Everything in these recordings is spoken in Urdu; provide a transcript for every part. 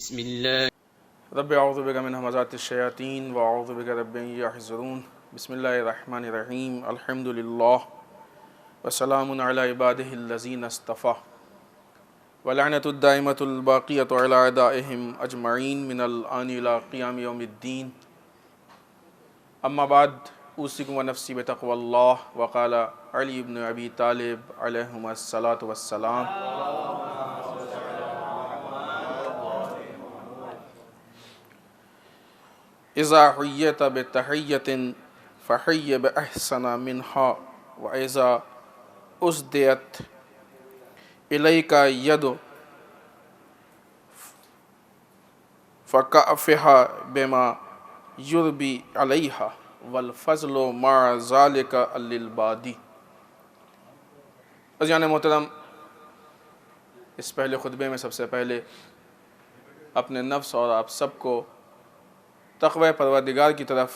بسم الله. رب اعوذ بک من همزات الشیاطین واعوذ بک رب ان یحضرون. بسم اللہ الرحمن الرحیم. الحمد للہ وسلام علی عباده الذین اصطفى ولعنۃ الدائمۃ الباقیۃ علی اعدائهم اجمعین من الآن الی قیام یوم الدین. اما بعد اوصیکم ونفسی بتقوی اللہ. وقال علی بن ابی طالب علیہم الصلاۃ والسلام: اذا حییت بتحیۃ فحی باحسن منها واذا اسدیت الیک ید فکافها بما یربی علیہا والفضل مع ذلک للبادی. عزیزان محترم، اس پہلے خطبے میں سب سے پہلے اپنے نفس اور آپ سب کو تقوی پروردگار کی طرف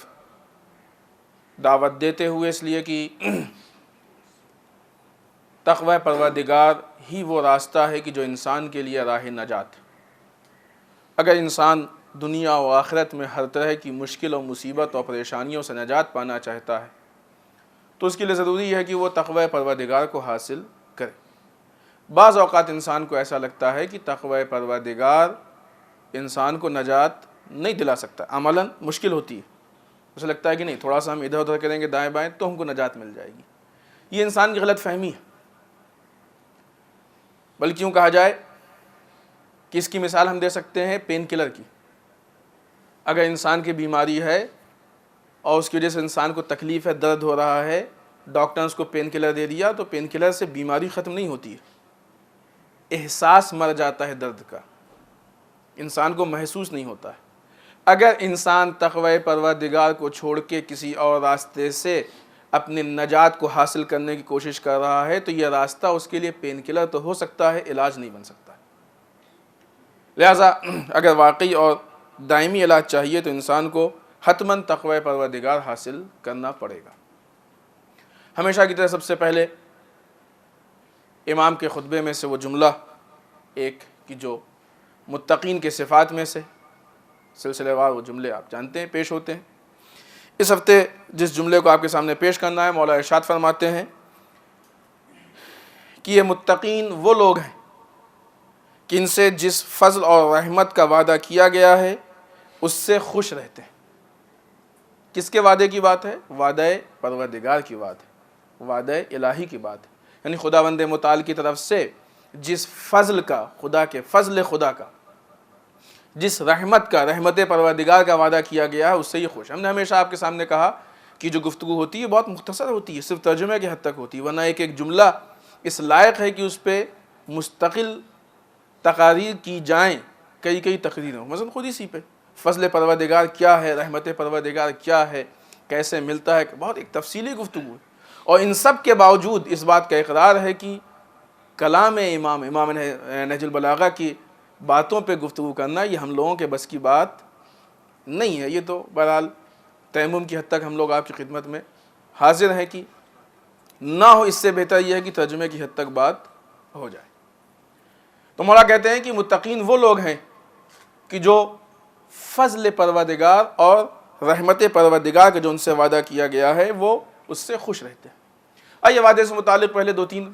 دعوت دیتے ہوئے، اس لیے کہ تقوی پروردگار ہی وہ راستہ ہے کہ جو انسان کے لیے راہ نجات. اگر انسان دنیا و آخرت میں ہر طرح کی مشکل و مصیبت اور پریشانیوں سے نجات پانا چاہتا ہے تو اس کے لیے ضروری ہے کہ وہ تقوی پروردگار کو حاصل کرے. بعض اوقات انسان کو ایسا لگتا ہے کہ تقوی پروردگار انسان کو نجات نہیں دلا سکتا، عملاً مشکل ہوتی ہے. اسے لگتا ہے کہ نہیں، تھوڑا سا ہم ادھر ادھر کریں گے دائیں بائیں تو ہم کو نجات مل جائے گی. یہ انسان کی غلط فہمی ہے. بلکہ یوں کہا جائے کہ اس کی مثال ہم دے سکتے ہیں پین کلر کی. اگر انسان کی بیماری ہے اور اس کی وجہ سے انسان کو تکلیف ہے، درد ہو رہا ہے، ڈاکٹر نے اس کو پین کلر دے دیا تو پین کلر سے بیماری ختم نہیں ہوتی ہے، احساس مر جاتا ہے درد کا، انسان کو محسوس نہیں ہوتا ہے. اگر انسان تقوی پروردگار کو چھوڑ کے کسی اور راستے سے اپنی نجات کو حاصل کرنے کی کوشش کر رہا ہے تو یہ راستہ اس کے لیے پین کلر تو ہو سکتا ہے، علاج نہیں بن سکتا. لہٰذا اگر واقعی اور دائمی علاج چاہیے تو انسان کو حتماً تقوی پروردگار حاصل کرنا پڑے گا. ہمیشہ کی طرح سب سے پہلے امام کے خطبے میں سے وہ جملہ ایک کہ جو متقین کے صفات میں سے سلسلے وار وہ جملے آپ جانتے ہیں پیش ہوتے ہیں. اس ہفتے جس جملے کو آپ کے سامنے پیش کرنا ہے، مولا ارشاد فرماتے ہیں کہ یہ متقین وہ لوگ ہیں کہ ان سے جس فضل اور رحمت کا وعدہ کیا گیا ہے اس سے خوش رہتے ہیں. کس کے وعدے کی بات ہے؟ وعدہ پروردگار کی بات ہے، وعدہ الہی کی بات ہے. یعنی خداوند متعال کی طرف سے جس فضل کا، خدا کے فضل خدا کا، جس رحمت کا، رحمت پروردگار کا وعدہ کیا گیا ہے اس سے یہ خوش. ہم نے ہمیشہ آپ کے سامنے کہا کہ جو گفتگو ہوتی ہے بہت مختصر ہوتی ہے، صرف ترجمے کی حد تک ہوتی ہے، ورنہ ایک ایک جملہ اس لائق ہے کہ اس پہ مستقل تقاریر کی جائیں، کئی کئی تقریریں. مثلا خود اسی پہ فضل پروردگار کیا ہے، رحمت پروردگار کیا ہے، کیسے ملتا ہے، بہت ایک تفصیلی گفتگو ہے. اور ان سب کے باوجود اس بات کا اقرار ہے کہ کلام امام نہج البلاغہ کی باتوں پہ گفتگو کرنا یہ ہم لوگوں کے بس کی بات نہیں ہے. یہ تو بہرحال تیمم کی حد تک ہم لوگ آپ کی خدمت میں حاضر ہیں کہ نہ ہو، اس سے بہتر یہ ہے کہ ترجمے کی حد تک بات ہو جائے. تو مولا کہتے ہیں کہ متقین وہ لوگ ہیں کہ جو فضل پروردگار اور رحمت پروردگار کا جو ان سے وعدہ کیا گیا ہے وہ اس سے خوش رہتے ہیں. آئیے وعدے سے متعلق پہلے دو تین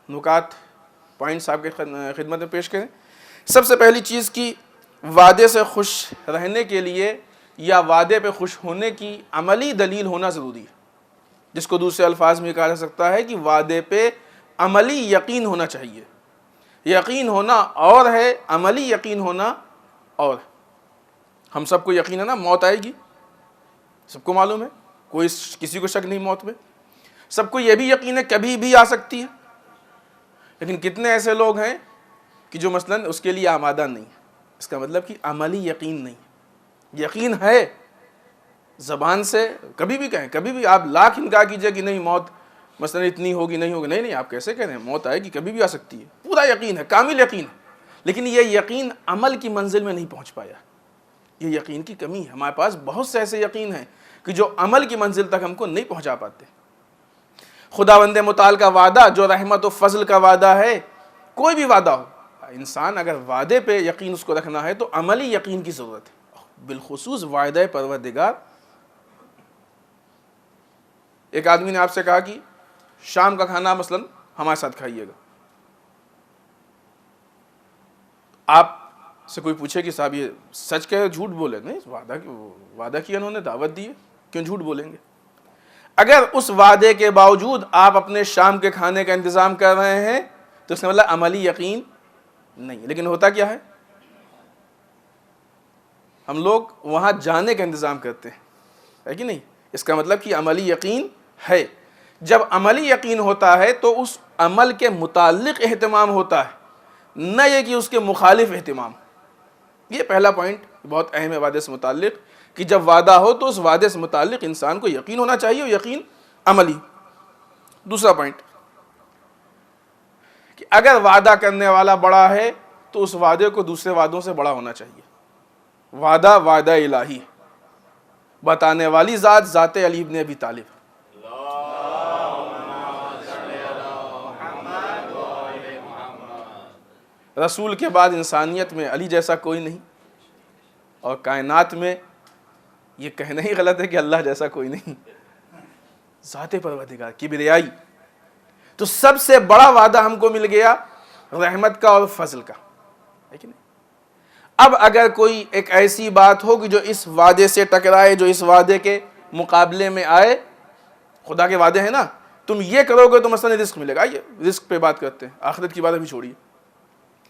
نکات پوائنٹس آپ کے خدمت میں پیش کریں. سب سے پہلی چیز کہ وعدے سے خوش رہنے کے لیے یا وعدے پہ خوش ہونے کی عملی دلیل ہونا ضروری ہے، جس کو دوسرے الفاظ میں کہا جا سکتا ہے کہ وعدے پہ عملی یقین ہونا چاہیے. یقین ہونا اور ہے، عملی یقین ہونا اور ہے. ہم سب کو یقین ہے نا موت آئے گی، سب کو معلوم ہے، کوئی کسی کو شک نہیں موت میں. سب کو یہ بھی یقین ہے کبھی بھی آ سکتی ہے. لیکن کتنے ایسے لوگ ہیں کہ جو مثلاً اس کے لیے آمادہ نہیں ہے. اس کا مطلب کہ عملی یقین نہیں. یقین ہے زبان سے کبھی بھی کہیں، کبھی بھی آپ لاکھ انکار کیجئے کہ نہیں موت مثلاً اتنی ہوگی نہیں ہوگی، نہیں آپ کیسے کہہ رہے ہیں، موت آئے گی کبھی بھی آ سکتی ہے. پورا یقین ہے، کامل یقین ہے. لیکن یہ یقین عمل کی منزل میں نہیں پہنچ پایا. یہ یقین کی کمی ہے. ہمارے پاس بہت سے ایسے یقین ہیں کہ جو عمل کی منزل تک ہم کو نہیں پہنچا پاتے. خداوند متعال کا وعدہ جو رحمت و فضل کا وعدہ ہے، کوئی بھی وعدہ ہو، انسان اگر وعدے پہ یقین اس کو رکھنا ہے تو عملی یقین کی ضرورت ہے، بالخصوص وعدہ پروردگار۔ ایک آدمی نے آپ سے کہا کہ شام کا کھانا مثلا ہمارے ساتھ کھائیے گا، آپ سے کوئی پوچھے کہ صاحب یہ سچ کہے جھوٹ بولے؟ نہیں، وعدہ کیا انہوں نے، دعوت دی ہے، کیوں جھوٹ بولیں گے؟ اگر اس وعدے کے باوجود آپ اپنے شام کے کھانے کا انتظام کر رہے ہیں تو اس کا مطلب عملی یقین نہیں ہے۔ لیکن ہوتا کیا ہے، ہم لوگ وہاں جانے کا انتظام کرتے ہیں، ہے کہ نہیں؟ اس کا مطلب کہ عملی یقین ہے۔ جب عملی یقین ہوتا ہے تو اس عمل کے متعلق اہتمام ہوتا ہے، نہ یہ کہ اس کے مخالف اہتمام۔ یہ پہلا پوائنٹ بہت اہم ہے وعدے سے متعلق، کہ جب وعدہ ہو تو اس وعدے سے متعلق انسان کو یقین ہونا چاہیے، اور یقین عملی۔ دوسرا پوائنٹ کہ اگر وعدہ کرنے والا بڑا ہے تو اس وعدے کو دوسرے وعدوں سے بڑا ہونا چاہیے۔ وعدہ وعدہ الہی، بتانے والی ذات ذات علی ابن ابی طالب۔ رسول کے بعد انسانیت میں علی جیسا کوئی نہیں، اور کائنات میں یہ کہنا ہی غلط ہے کہ اللہ جیسا کوئی نہیں۔ ذات پروردگار، کبریائی۔ تو سب سے بڑا وعدہ ہم کو مل گیا رحمت کا اور فضل کا، ہے کہ نہیں؟ اب اگر کوئی ایک ایسی بات ہو کہ جو اس وعدے سے ٹکرائے، جو اس وعدے کے مقابلے میں آئے، خدا کے وعدے ہیں نا، تم یہ کرو گے تو مثلا رزق ملے گا، آئیے رزق پہ بات کرتے ہیں، آخرت کی بات ابھی چھوڑیے،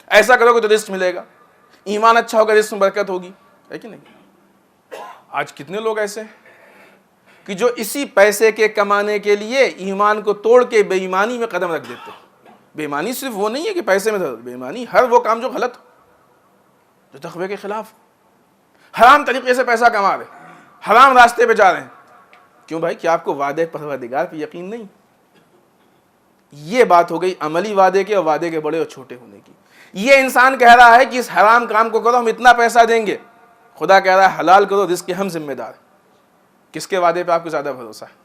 ایسا کرو گے تو رزق ملے گا، ایمان اچھا ہوگا رزق میں برکت ہوگی، ہے کہ نہیں؟ آج کتنے لوگ ایسے ہیں کہ جو اسی پیسے کے کمانے کے لیے ایمان کو توڑ کے بے ایمانی میں قدم رکھ دیتے ہیں۔ بے ایمانی صرف وہ نہیں ہے کہ پیسے میں بے ایمانی ہر وہ کام جو غلط ہو، جو تقوی کے خلاف، حرام طریقے سے پیسہ کما رہے، حرام راستے پہ جا رہے ہیں۔ کیوں بھائی؟ کہ آپ کو وعدے پروردگار پہ یقین نہیں۔ یہ بات ہو گئی عملی وعدے کے اور وعدے کے بڑے اور چھوٹے ہونے کی۔ یہ انسان کہہ رہا ہے کہ اس حرام کام کو کرو، ہم اتنا پیسہ دیں گے، خدا کہہ رہا ہے حلال کرو، رزق کے ہم ذمہ دار۔ کس کے وعدے پہ آپ کو زیادہ بھروسہ ہے؟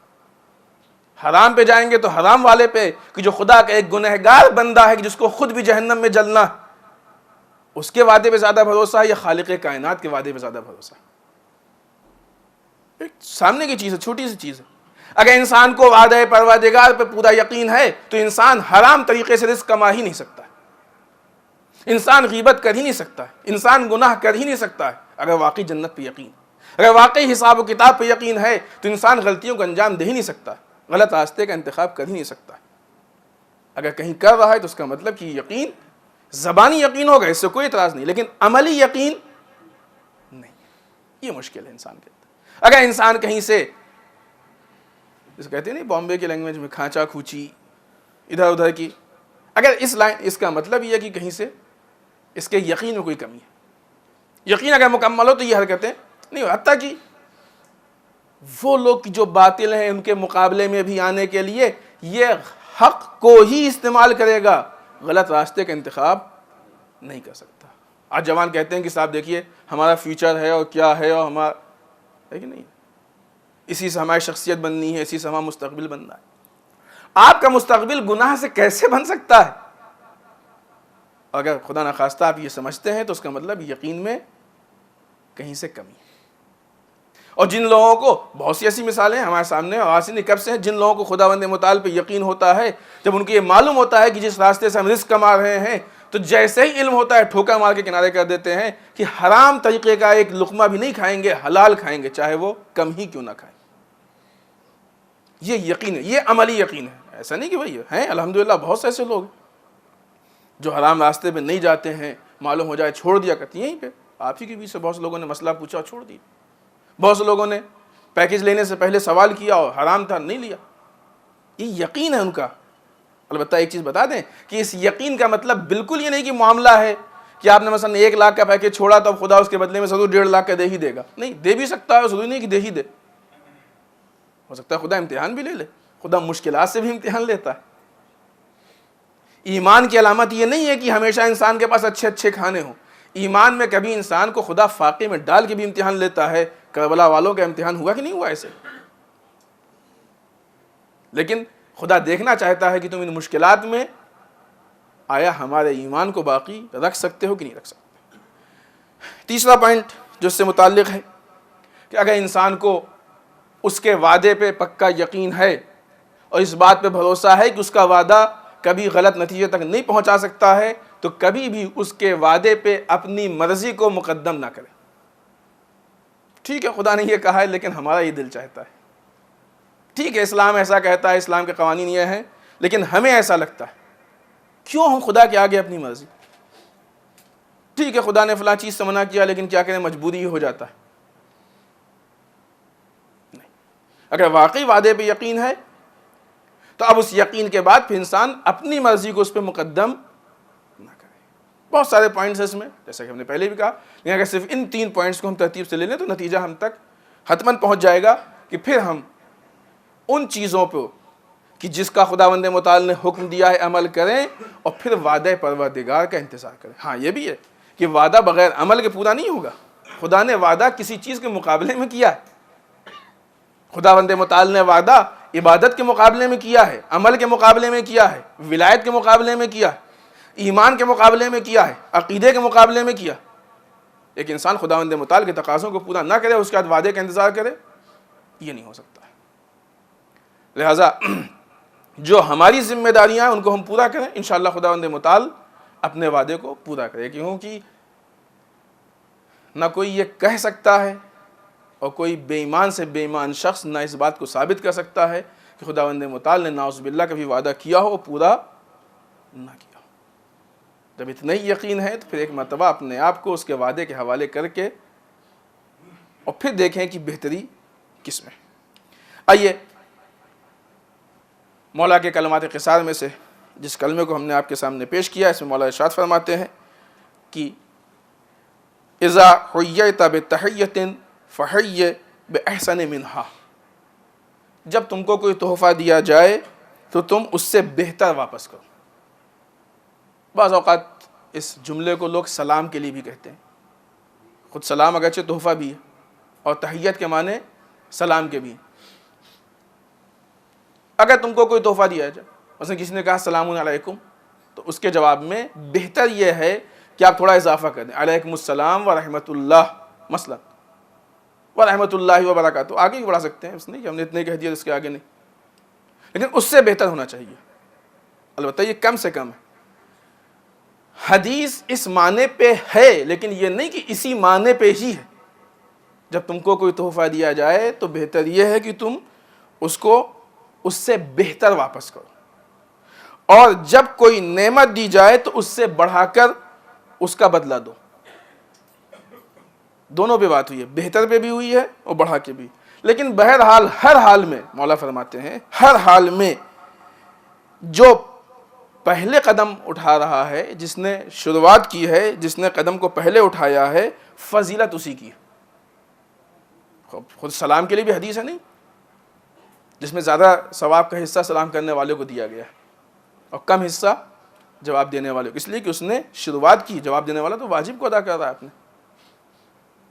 حرام پہ جائیں گے تو حرام والے پہ، کہ جو خدا کا ایک گنہگار بندہ ہے کہ جس کو خود بھی جہنم میں جلنا، اس کے وعدے پہ زیادہ بھروسہ ہے یا خالق کائنات کے وعدے پہ زیادہ بھروسہ ہے؟ ایک سامنے کی چیز ہے، چھوٹی سی چیز ہے۔ اگر انسان کو وعدہ پروردگار پہ پورا یقین ہے تو انسان حرام طریقے سے رزق کما ہی نہیں سکتا ہے، انسان غیبت کر ہی نہیں سکتا ہے، انسان گناہ کر ہی نہیں سکتا ہے۔ اگر واقعی جنت پہ یقین، اگر واقعی حساب و کتاب پہ یقین ہے تو انسان غلطیوں کو انجام دے ہی نہیں سکتا، غلط راستے کا انتخاب کر ہی نہیں سکتا۔ اگر کہیں کر رہا ہے تو اس کا مطلب کہ یقین زبانی یقین ہوگا، اس سے کوئی اعتراض نہیں، لیکن عملی یقین نہیں۔ یہ مشکل ہے انسان کے اندر۔ اگر انسان کہیں سے، جس کہتے ہیں نہیں بامبے کی لینگویج میں، کھانچا کھوچی ادھر ادھر کی، اگر اس کا مطلب یہ ہے کہ کہیں سے اس کے یقین میں کوئی کمی ہے، یقین اگر مکمل ہو تو یہ حرکتیں نہیں ہو۔ حتیٰ کہ وہ لوگ جو باطل ہیں ان کے مقابلے میں بھی آنے کے لیے یہ حق کو ہی استعمال کرے گا، غلط راستے کا انتخاب نہیں کر سکتا۔ آج جوان کہتے ہیں کہ صاحب دیکھیے ہمارا فیوچر ہے اور کیا ہے، اور ہمارا ہے کہ نہیں، اسی سے ہماری شخصیت بننی ہے، اسی سے ہمارا مستقبل بننا ہے۔ آپ کا مستقبل گناہ سے کیسے بن سکتا ہے؟ اگر خدا نخواستہ آپ یہ سمجھتے ہیں تو اس کا مطلب یقین میں کہیں سے کمی ہے۔ اور جن لوگوں کو، بہت سی ایسی مثالیں ہمارے سامنے اور آسانی کب سے ہیں، جن لوگوں کو خداوند متعال پہ یقین ہوتا ہے، جب ان کو یہ معلوم ہوتا ہے کہ جس راستے سے ہم رزق کما رہے ہیں، تو جیسے ہی علم ہوتا ہے ٹھوکا مار کے کنارے کر دیتے ہیں کہ حرام طریقے کا ایک لقمہ بھی نہیں کھائیں گے، حلال کھائیں گے، چاہے وہ کم ہی کیوں نہ کھائیں۔ یہ یقین ہے، یہ عملی یقین ہے۔ ایسا نہیں کہ بھائی ہیں الحمدللہ بہت سے ایسے لوگ جو حرام راستے پہ نہیں جاتے ہیں، معلوم ہو جائے چھوڑ دیا کرتے ہیں۔ یہیں پہ آپ ہی کے بیچ سے بہت سے لوگوں نے مسئلہ پوچھا اور چھوڑ دیا، بہت سے لوگوں نے پیکج لینے سے پہلے سوال کیا اور حرام تھا نہیں لیا۔ یہ یقین ہے ان کا۔ البتہ ایک چیز بتا دیں کہ اس یقین کا مطلب بالکل یہ نہیں کہ معاملہ ہے کہ آپ نے مثلا 1 لاکھ کا پیکج چھوڑا تو اب خدا اس کے بدلے میں ضرور 1.5 لاکھ کا دے ہی دے گا۔ نہیں، دے بھی سکتا ہے، ضروری نہیں کہ دے ہی دے، ہو سکتا ہے خدا امتحان بھی لے لے، خدا مشکلات سے بھی امتحان لیتا ہے۔ ایمان کی علامت یہ نہیں ہے کہ ہمیشہ انسان کے پاس اچھے اچھے کھانے ہوں، ایمان میں کبھی انسان کو خدا فاقے میں ڈال کے بھی امتحان لیتا ہے۔ کربلا والوں کا امتحان ہوا کہ نہیں ہوا ایسے؟ لیکن خدا دیکھنا چاہتا ہے کہ تم ان مشکلات میں آیا ہمارے ایمان کو باقی رکھ سکتے ہو کہ نہیں رکھ سکتے. تیسرا پوائنٹ جو اس سے متعلق ہے کہ اگر انسان کو اس کے وعدے پہ پکا یقین ہے اور اس بات پہ بھروسہ ہے کہ اس کا وعدہ کبھی غلط نتیجے تک نہیں پہنچا سکتا ہے تو کبھی بھی اس کے وعدے پہ اپنی مرضی کو مقدم نہ کرے. ٹھیک ہے خدا نے یہ کہا ہے لیکن ہمارا یہ دل چاہتا ہے. ٹھیک ہے اسلام ایسا کہتا ہے, اسلام کے قوانین یہ ہیں, لیکن ہمیں ایسا لگتا ہے. کیوں ہم خدا کے آگے اپنی مرضی؟ ٹھیک ہے خدا نے فلاں چیز سے منع کیا لیکن کیا کریں مجبوری ہی ہو جاتا ہے. نہیں, اگر واقعی وعدے پہ یقین ہے تو اب اس یقین کے بعد پھر انسان اپنی مرضی کو اس پہ مقدم نہ کرے. بہت سارے پوائنٹس ہیں اس میں جیسا کہ ہم نے پہلے بھی کہا, لیکن اگر صرف ان 3 پوائنٹس کو ہم ترتیب سے لے لیں تو نتیجہ ہم تک حتماً پہنچ جائے گا کہ پھر ہم ان چیزوں پہ کہ جس کا خداوند متعال نے حکم دیا ہے عمل کریں اور پھر وعدہ پروردگار کا انتظار کریں. ہاں یہ بھی ہے کہ وعدہ بغیر عمل کے پورا نہیں ہوگا. خدا نے وعدہ کسی چیز کے مقابلے میں کیا ہے. خداوند متعال نے وعدہ عبادت کے مقابلے میں کیا ہے, عمل کے مقابلے میں کیا ہے, ولایت کے مقابلے میں کیا ہے, ایمان کے مقابلے میں کیا ہے, عقیدے کے مقابلے میں کیا. ایک انسان خداوند متعال کے تقاضوں کو پورا نہ کرے اس کے بعد وعدے کا انتظار کرے, یہ نہیں ہو سکتا. لہٰذا جو ہماری ذمہ داریاں ہیں ان کو ہم پورا کریں, انشاءاللہ خداوند متعال اپنے وعدے کو پورا کرے. کیونکہ نہ کوئی یہ کہہ سکتا ہے اور کوئی بے ایمان سے بے ایمان شخص نہ اس بات کو ثابت کر سکتا ہے کہ خداوند متعال نے نعوذ باللہ کبھی وعدہ کیا ہو پورا نہ کیا ہو. جب اتنا ہی یقین ہے تو پھر ایک مرتبہ اپنے آپ کو اس کے وعدے کے حوالے کر کے اور پھر دیکھیں کہ بہتری کس میں. آئیے مولا کے کلمات قصار میں سے جس کلمے کو ہم نے آپ کے سامنے پیش کیا, اس میں مولا ارشاد فرماتے ہیں کہ اذا حییت بتحیۃ فحی باحسن منہا, جب تم کو کوئی تحفہ دیا جائے تو تم اس سے بہتر واپس کرو. بعض اوقات اس جملے کو لوگ سلام کے لیے بھی کہتے ہیں. خود سلام اگرچہ تحفہ بھی ہے اور تحیت کے معنی سلام کے بھی. اگر تم کو کوئی تحفہ دیا جائے, مثلا کسی نے کہا السلام علیکم, تو اس کے جواب میں بہتر یہ ہے کہ آپ تھوڑا اضافہ کر دیں, علیکم السلام ورحمۃ اللہ مثلا, ورحمۃ اللہ وبرکاتہ. آگے بھی بڑھا سکتے ہیں, اس نہیں کہ ہم نے اتنے کہہ دیا اس کے آگے نہیں, لیکن اس سے بہتر ہونا چاہیے. البتہ یہ کم سے کم ہے. حدیث اس معنی پہ ہے لیکن یہ نہیں کہ اسی معنی پہ ہی ہے. جب تم کو کوئی تحفہ دیا جائے تو بہتر یہ ہے کہ تم اس کو اس سے بہتر واپس کرو, اور جب کوئی نعمت دی جائے تو اس سے بڑھا کر اس کا بدلہ دو. دونوں پہ بات ہوئی ہے, بہتر پہ بھی ہوئی ہے اور بڑھا کے بھی. لیکن بہرحال ہر حال میں مولا فرماتے ہیں ہر حال میں جو پہلے قدم اٹھا رہا ہے, جس نے شروعات کی ہے, جس نے قدم کو پہلے اٹھایا ہے, فضیلت اسی کی ہے. خود سلام کے لیے بھی حدیث ہے نہیں, جس میں زیادہ ثواب کا حصہ سلام کرنے والے کو دیا گیا ہے اور کم حصہ جواب دینے والے کو, اس لیے کہ اس نے شروعات کی. جواب دینے والا تو واجب کو ادا کر رہا ہے آپ نے.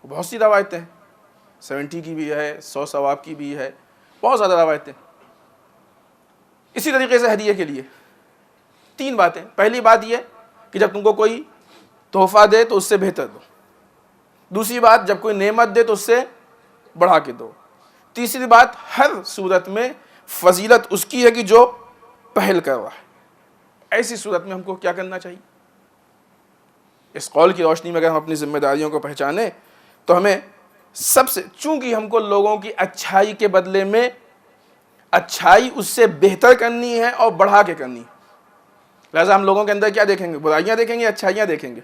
بہت سی روایتیں ہیں, 70 کی بھی ہے, 100 ثواب کی بھی ہے, بہت زیادہ روایتیں. اسی طریقے سے ہدیے کے لیے 3 باتیں. پہلی بات یہ کہ جب تم کو کوئی تحفہ دے تو اس سے بہتر دو. دوسری بات جب کوئی نعمت دے تو اس سے بڑھا کے دو. تیسری بات ہر صورت میں فضیلت اس کی ہے کہ جو پہل کر رہا ہے. ایسی صورت میں ہم کو کیا کرنا چاہیے؟ اس قول کی روشنی میں اگر ہم اپنی ذمہ داریوں کو پہچانیں تو ہمیں سب سے, چونکہ ہم کو لوگوں کی اچھائی کے بدلے میں اچھائی اس سے بہتر کرنی ہے اور بڑھا کے کرنی ہے, لہٰذا ہم لوگوں کے اندر کیا دیکھیں گے؟ برائیاں دیکھیں گے, اچھائیاں دیکھیں گے.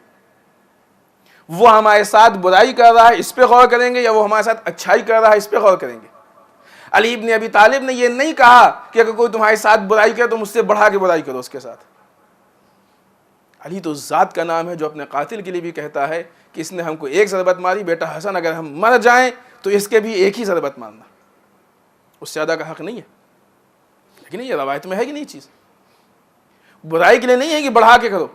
وہ ہمارے ساتھ برائی کر رہا ہے اس پہ غور کریں گے, یا وہ ہمارے ساتھ اچھائی کر رہا ہے اس پہ غور کریں گے؟ علی ابن ابی طالب نے یہ نہیں کہا کہ اگر کوئی تمہارے ساتھ برائی کرے تو مجھ سے بڑھا کے برائی کرو اس کے ساتھ. علی تو ذات کا نام ہے جو اپنے قاتل کے لیے بھی کہتا ہے کہ اس نے ہم کو ایک ضربت ماری, بیٹا حسن اگر ہم مر جائیں تو اس کے بھی ایک ہی ضربت مارنا, اس سے زیادہ کا حق نہیں ہے. لیکن یہ روایت میں ہے کہ نہیں چیز؟ برائی کے لیے نہیں ہے کہ بڑھا کے کرو,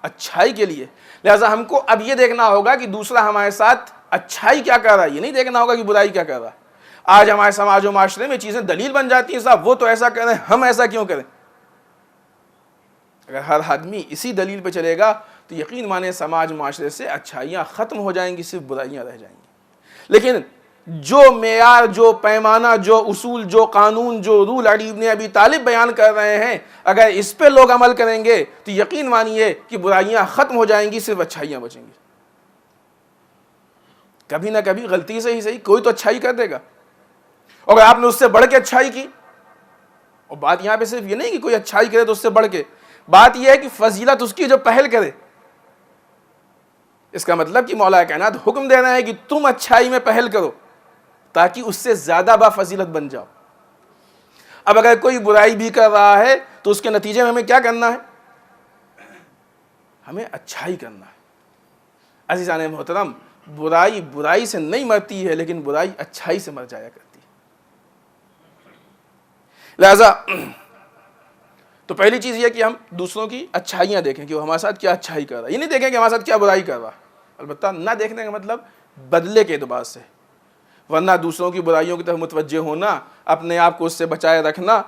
اچھائی کے لیے. لہٰذا ہم کو اب یہ دیکھنا ہوگا کہ دوسرا ہمارے ساتھ اچھائی کیا کر رہا ہے, یہ نہیں دیکھنا ہوگا کہ برائی کیا کر رہا ہے. آج ہمارے سماج و معاشرے میں چیزیں دلیل بن جاتی ہیں, صاحب وہ تو ایسا کریں, ہم ایسا کیوں کریں؟ اگر ہر آدمی اسی دلیل پہ چلے گا تو یقین مانے سماج معاشرے سے اچھائیاں ختم ہو جائیں گی، صرف برائیاں رہ جائیں گی۔ لیکن جو معیار، جو پیمانہ، جو اصول، جو قانون، جو رول علی ابن ابی طالب بیان کر رہے ہیں، اگر اس پہ لوگ عمل کریں گے تو یقین مانیے کہ برائیاں ختم ہو جائیں گی، صرف اچھائیاں بچیں گی۔ کبھی نہ کبھی غلطی سے ہی صحیح کوئی تو اچھائی کر دے گا، اور اگر آپ نے اس سے بڑھ کے اچھائی کی، اور بات یہاں پہ صرف یہ نہیں کہ کوئی اچھائی کرے تو اس سے بڑھ کے، بات یہ ہے کہ فضیلت اس کی جو پہل کرے۔ اس کا مطلب کہ مولا کائنات حکم دے رہے ہیں کہ تم اچھائی میں پہل کرو تاکہ اس سے زیادہ با فضیلت بن جاؤ۔ اب اگر کوئی برائی بھی کر رہا ہے تو اس کے نتیجے میں ہمیں کیا کرنا ہے؟ ہمیں اچھائی کرنا ہے۔ عزیزان محترم، برائی برائی سے نہیں مرتی ہے، لیکن برائی اچھائی سے مر جایا کرتی ہے۔ لہذا تو پہلی چیز یہ کہ ہم دوسروں کی اچھائیاں دیکھیں کہ وہ ہمارے ساتھ کیا اچھائی کر رہا ہے، یہ نہیں دیکھیں کہ ہمارے ساتھ کیا برائی کر رہا ہے۔ البتہ نہ دیکھنے کا مطلب بدلے کے اعتبار سے، ورنہ دوسروں کی برائیوں کی طرف متوجہ ہونا، اپنے آپ کو اس سے بچائے رکھنا،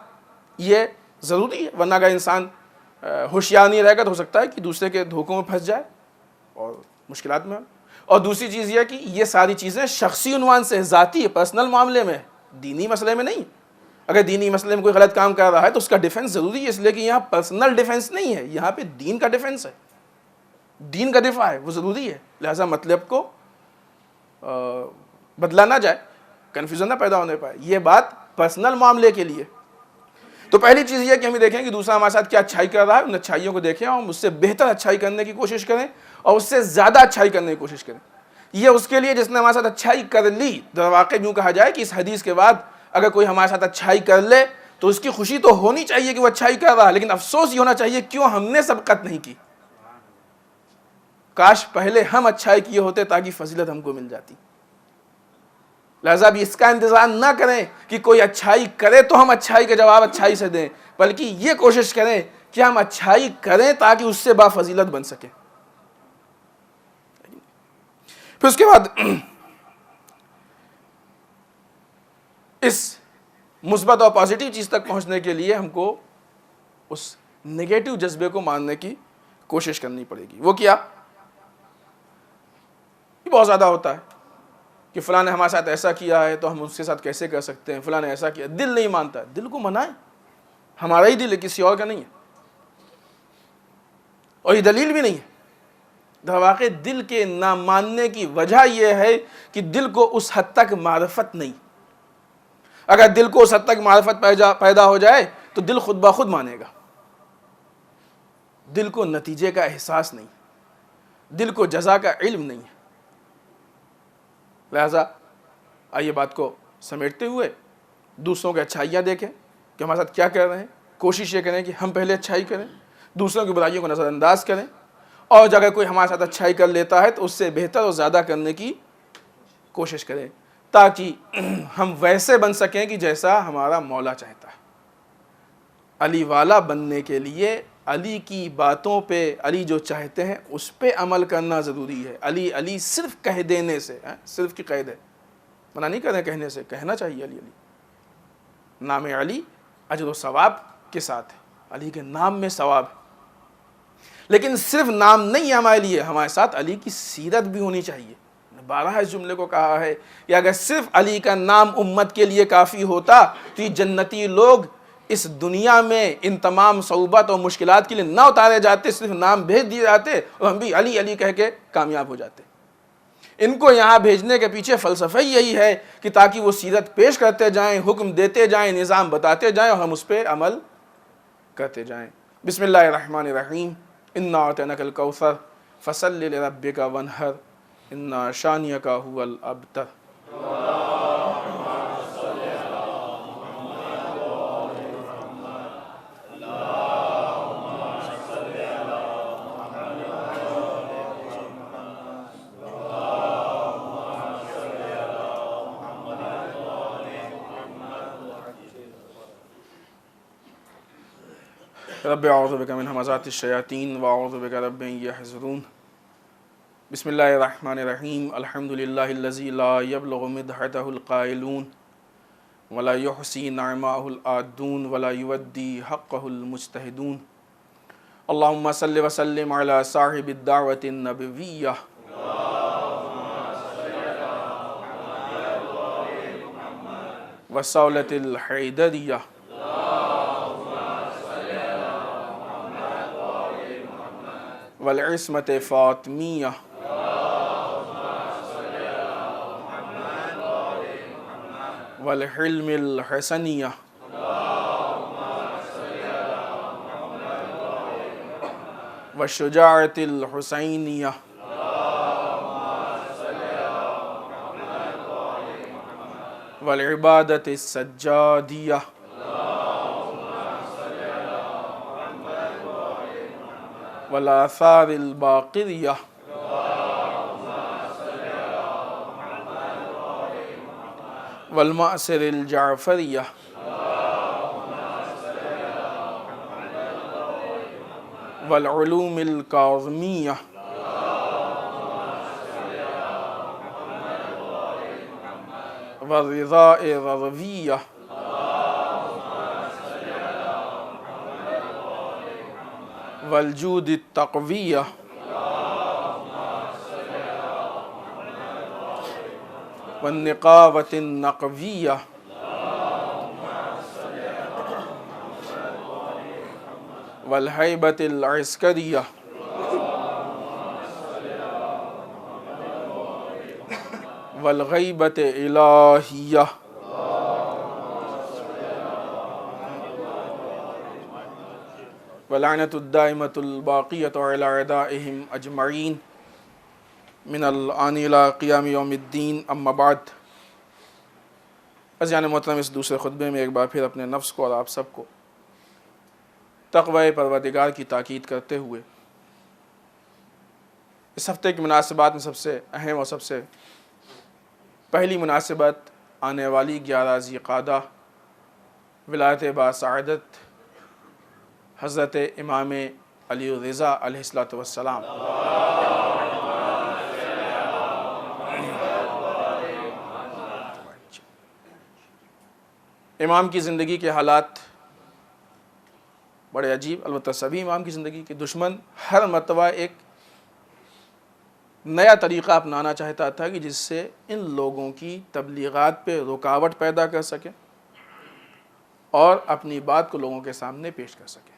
یہ ضروری ہے۔ ورنہ اگر انسان ہوشیار نہیں رہے گا تو ہو سکتا ہے کہ دوسرے کے دھوکوں میں پھنس جائے اور مشکلات میں۔ اور دوسری چیز یہ کہ یہ ساری چیزیں شخصی عنوان سے، ذاتی پرسنل معاملے میں، دینی مسئلے میں نہیں۔ اگر دینی مسئلے میں کوئی غلط کام کر رہا ہے تو اس کا ڈیفنس ضروری ہے، اس لیے کہ یہاں پرسنل ڈیفنس نہیں ہے، یہاں پہ دین کا ڈیفنس ہے، دین کا دفاع ہے، وہ ضروری ہے۔ لہذا مطلب کو بدلا نہ جائے، کنفیوژن نہ پیدا ہونے پائے، یہ بات پرسنل معاملے کے لیے۔ تو پہلی چیز یہ کہ ہمیں دیکھیں کہ دوسرا ہمارے ساتھ کیا اچھائی کر رہا ہے، ان اچھائیوں کو دیکھیں اور ہم اس سے بہتر اچھائی کرنے کی کوشش کریں اور اس سے زیادہ اچھائی کرنے کی کوشش کریں۔ یہ اس کے لیے جس نے ہمارے ساتھ اچھائی کر لی، در واقع یوں کہا جائے کہ اس حدیث کے بعد اگر کوئی ہمارے ساتھ اچھائی کر لے تو اس کی خوشی تو ہونی چاہیے کہ وہ اچھائی کر رہا ہے، لیکن افسوس یہ ہونا چاہیے کیوں ہم نے سبقت نہیں کی، کاش پہلے ہم اچھائی کیے ہوتے تاکہ فضیلت ہم کو مل جاتی۔ لہذا بھی اس کا انتظار نہ کریں کہ کوئی اچھائی کرے تو ہم اچھائی کا جواب اچھائی سے دیں، بلکہ یہ کوشش کریں کہ ہم اچھائی کریں تاکہ اس سے با فضیلت بن سکے۔ پھر اس کے بعد اس مثبت اور پازیٹیو چیز تک پہنچنے کے لیے ہم کو اس نگیٹو جذبے کو ماننے کی کوشش کرنی پڑے گی۔ وہ کیا؟ یہ بہت زیادہ ہوتا ہے کہ فلاں نے ہمارے ساتھ ایسا کیا ہے تو ہم اس کے ساتھ کیسے کر سکتے ہیں، فلاں نے ایسا کیا، دل نہیں مانتا ہے۔ دل کو منائیں، ہمارا ہی دل ہے، کسی اور کا نہیں ہے، اور یہ دلیل بھی نہیں ہے۔ در واقع دل کے نہ ماننے کی وجہ یہ ہے کہ دل کو اس حد تک معرفت نہیں۔ اگر دل کو اس حد تک معرفت پیدا ہو جائے تو دل خود بخود مانے گا۔ دل کو نتیجے کا احساس نہیں، دل کو جزا کا علم نہیں ہے۔ لہذا آئیے بات کو سمیٹتے ہوئے دوسروں کی اچھائیاں دیکھیں کہ ہمارے ساتھ کیا کر رہے ہیں، کوشش یہ کریں کہ ہم پہلے اچھائی کریں، دوسروں کی برائیوں کو نظر انداز کریں، اور اگر کوئی ہمارے ساتھ اچھائی کر لیتا ہے تو اس سے بہتر اور زیادہ کرنے کی کوشش کریں تاکہ ہم ویسے بن سکیں کہ جیسا ہمارا مولا چاہتا ہے۔ علی والا بننے کے لیے علی کی باتوں پہ، علی جو چاہتے ہیں اس پہ عمل کرنا ضروری ہے۔ علی علی صرف کہہ دینے سے، صرف کی قید ہے، منع نہیں کریں کہنے سے، کہنا چاہیے علی علی۔ نام علی اجر و ثواب کے ساتھ ہے، علی کے نام میں ثواب ہے، لیکن صرف نام نہیں ہے ہمارے لیے، ہمارے ساتھ علی کی سیرت بھی ہونی چاہیے۔ بارہ اس جملے کو کہا ہے کہ اگر صرف علی کا نام امت کے لیے کافی ہوتا تو یہ جنتی لوگ اس دنیا میں ان تمام صعوبات اور مشکلات کے لیے نہ اتارے جاتے، صرف نام بھیج دیے جاتے اور ہم بھی علی علی کہہ کے کامیاب ہو جاتے۔ ان کو یہاں بھیجنے کے پیچھے فلسفہ یہی ہے کہ تاکہ وہ سیرت پیش کرتے جائیں، حکم دیتے جائیں، نظام بتاتے جائیں اور ہم اس پہ عمل کرتے جائیں۔ بسم اللہ الرحمن الرحیم، انا اعطیناک الکوثر فصل لربک وانحر انا شانیک هو الابتر۔ رب اعوذ بک من همزات الشیاطین واعوذ بک رب ان یحضرون۔ بسم اللہ الرحمن الرحیم، الحمد للہ الذی لا یبلغ مدحتہ القائلون ولا یحصی نعماہ العادون ولا یودی حقہ المجتہدون، اللہم صلی وسلم علی صاحب الدعوۃ النبویہ وصولۃ الحیدریہ والعصمۃ فاطمیہ والحلم الحسنیہ والشجاعۃ الحسینیہ والعبادۃ السجادیہ والآثار الباقریہ والمعصر الجعفریہ والعلوم الکاظمیہ والرضاء الرضویہ والجود التقویہ والنقاوۃ النقویہ والہیبۃ العسکریہ والغیبۃ الہیہ واللعنۃ الدائمۃ الباقیۃ علی اعدائہم اجمعین من الآن الی قیام یوم الدین، اما بعد۔ عزیزان محترم، اس دوسرے خطبے میں ایک بار پھر اپنے نفس کو اور آپ سب کو تقوی پروردگار کی تاکید کرتے ہوئے اس ہفتے کی مناسبات میں سب سے اہم اور سب سے پہلی مناسبت آنے والی 11 ذی قعدہ ولایت باسعادت حضرت امام علی الرضا علیہ الصلوۃ والسلام امام کی زندگی کے حالات بڑے عجیب، البتہ سبھی امام کی زندگی کے دشمن ہر مرتبہ ایک نیا طریقہ اپنانا چاہتا تھا کہ جس سے ان لوگوں کی تبلیغات پہ رکاوٹ پیدا کر سکے اور اپنی بات کو لوگوں کے سامنے پیش کر سکے،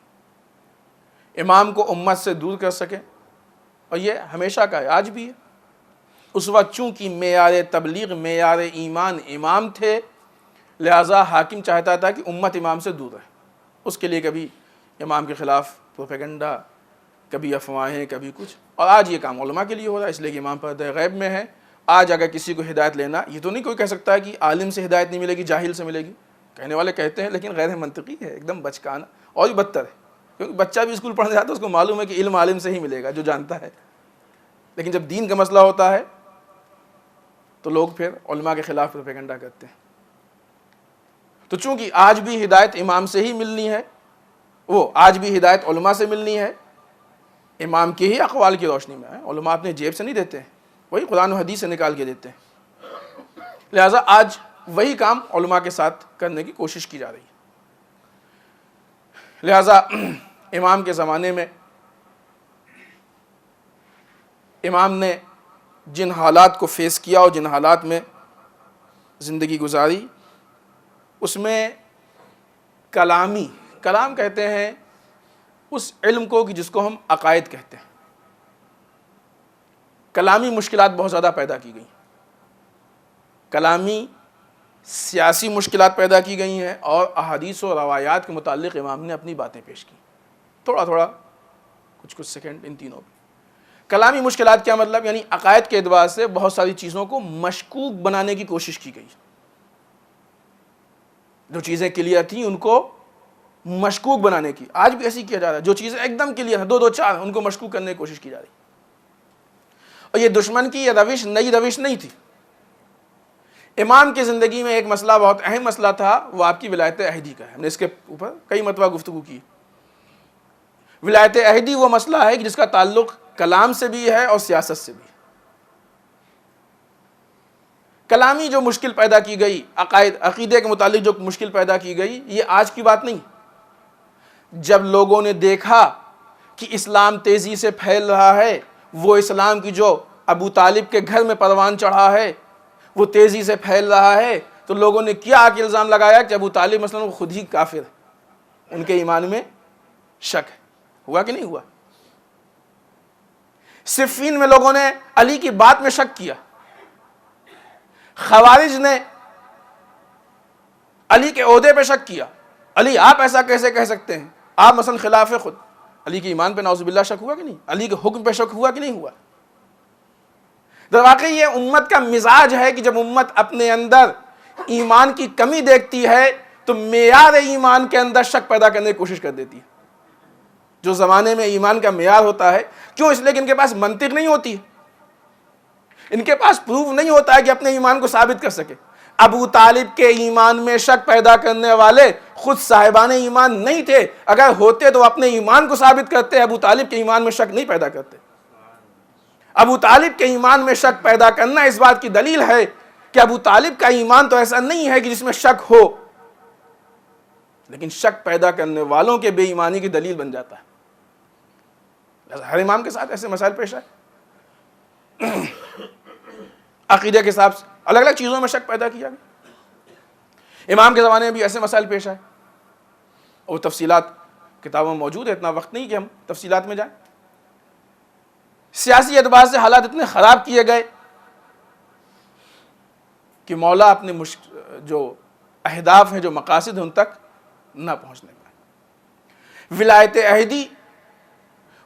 امام کو امت سے دور کر سکے۔ اور یہ ہمیشہ کا ہے، آج بھی ہے۔ اس وقت چونکہ معیار تبلیغ، معیار ایمان امام تھے، لہٰذا حاکم چاہتا تھا کہ امت امام سے دور رہے۔ اس کے لیے کبھی امام کے خلاف پروپیگنڈا، کبھی افواہیں، کبھی کچھ۔ اور آج یہ کام علماء کے لیے ہو رہا ہے، اس لیے کہ امام پردہ غیب میں ہے۔ آج اگر کسی کو ہدایت لینا، یہ تو نہیں کوئی کہہ سکتا ہے کہ عالم سے ہدایت نہیں ملے گی، جاہل سے ملے گی۔ کہنے والے کہتے ہیں، لیکن غیر منطقی ہے، ایک دم بچکانا، اور بھی بدتر ہے، کیونکہ بچہ بھی اسکول پڑھنے جاتا ہے، اس کو معلوم ہے کہ علم عالم سے ہی ملے گا جو جانتا ہے، لیکن جب دین کا مسئلہ ہوتا ہے تو لوگ پھر علماء کے خلاف پروپیگنڈا کرتے ہیں۔ تو چونکہ آج بھی ہدایت امام سے ہی ملنی ہے، آج بھی ہدایت علماء سے ملنی ہے، امام کے ہی اقوال کی روشنی میں ہے، علماء اپنے جیب سے نہیں دیتے ہیں، وہی قرآن و حدیث سے نکال کے دیتے ہیں۔ لہٰذا آج وہی کام علماء کے ساتھ کرنے کی کوشش کی جا رہی ہے۔ لہٰذا امام کے زمانے میں امام نے جن حالات کو فیس کیا اور جن حالات میں زندگی گزاری، اس میں کلام کہتے ہیں اس علم کو کہ جس کو ہم عقائد کہتے ہیں، کلامی مشکلات بہت زیادہ پیدا کی گئی، کلامی سیاسی مشکلات پیدا کی گئی ہیں، اور احادیث و روایات کے متعلق امام نے اپنی باتیں پیش کی، تھوڑا کچھ سیکنڈ ان تینوں پہ۔ کلامی مشکلات کیا مطلب؟ یعنی عقائد کے اعتبار سے بہت ساری چیزوں کو مشکوک بنانے کی کوشش کی گئی، جو چیزیں کلیئر تھیں ان کو مشکوک بنانے کی۔ آج بھی ایسی کیا جا رہا ہے، جو چیزیں ایک دم کلیئر ہیں، 2 4 ان کو مشکوک کرنے کی کوشش کی جا رہی۔ اور یہ دشمن کی یہ روش نئی روش نہیں تھی۔ امام کی زندگی میں ایک مسئلہ، بہت اہم مسئلہ تھا، وہ آپ کی ولایت عہدی کا ہے۔ ہم نے اس کے اوپر کئی مرتبہ گفتگو کی۔ ولایت عہدی وہ مسئلہ ہے کہ جس کا تعلق کلام سے بھی ہے اور سیاست سے بھی۔ کلامی جو مشکل پیدا کی گئی، عقیدے کے متعلق جو مشکل پیدا کی گئی، یہ آج کی بات نہیں۔ جب لوگوں نے دیکھا کہ اسلام تیزی سے پھیل رہا ہے، وہ اسلام کی جو ابو طالب کے گھر میں پروان چڑھا ہے وہ تیزی سے پھیل رہا ہے، تو لوگوں نے کیا کہ الزام لگایا کہ ابو طالب مثلا وہ خود ہی کافر ہے، ان کے ایمان میں شک ہے۔ ہوا کہ نہیں ہوا؟ صفین میں لوگوں نے علی کی بات میں شک کیا، خوارج نے علی کے عہدے پہ شک کیا، علی آپ ایسا کیسے کہہ سکتے ہیں، آپ مثلا خلاف خود۔ علی کے ایمان پہ نعوذ باللہ شک ہوا کہ نہیں؟ علی کے حکم پہ شک ہوا کہ نہیں ہوا؟ در واقع یہ امت کا مزاج ہے کہ جب امت اپنے اندر ایمان کی کمی دیکھتی ہے تو معیار ایمان کے اندر شک پیدا کرنے کی کوشش کر دیتی ہے۔ جو زمانے میں ایمان کا معیار ہوتا ہے، کیوں؟ اس لیے کہ ان کے پاس منطق نہیں ہوتی ہے، ان کے پاس پروف نہیں ہوتا ہے کہ اپنے ایمان کو ثابت کر سکے۔ ابو طالب کے ایمان میں شک پیدا کرنے والے خود صاحبان ایمان نہیں تھے، اگر ہوتے تو اپنے ایمان کو ثابت کرتے، ابو طالب کے ایمان میں شک نہیں پیدا کرتے۔ ابو طالب کے ایمان میں شک پیدا کرنا اس بات کی دلیل ہے کہ ابو طالب کا ایمان تو ایسا نہیں ہے کہ جس میں شک ہو، لیکن شک پیدا کرنے والوں کے بے ایمانی کی دلیل بن جاتا ہے۔ ہر امام کے ساتھ ایسے مسائل پیش آئے، عقیدے کے حساب سے الگ الگ چیزوں میں شک پیدا کیا گیا۔ امام کے زمانے میں بھی ایسے مسائل پیش آئے، اور تفصیلات کتابوں میں موجود ہے، اتنا وقت نہیں کہ ہم تفصیلات میں جائیں۔ سیاسی اعتبار سے حالات اتنے خراب کیے گئے کہ مولا اپنے جو اہداف ہیں، جو مقاصد ہیں، ان تک نہ پہنچنے پائے۔ ولایت عہدی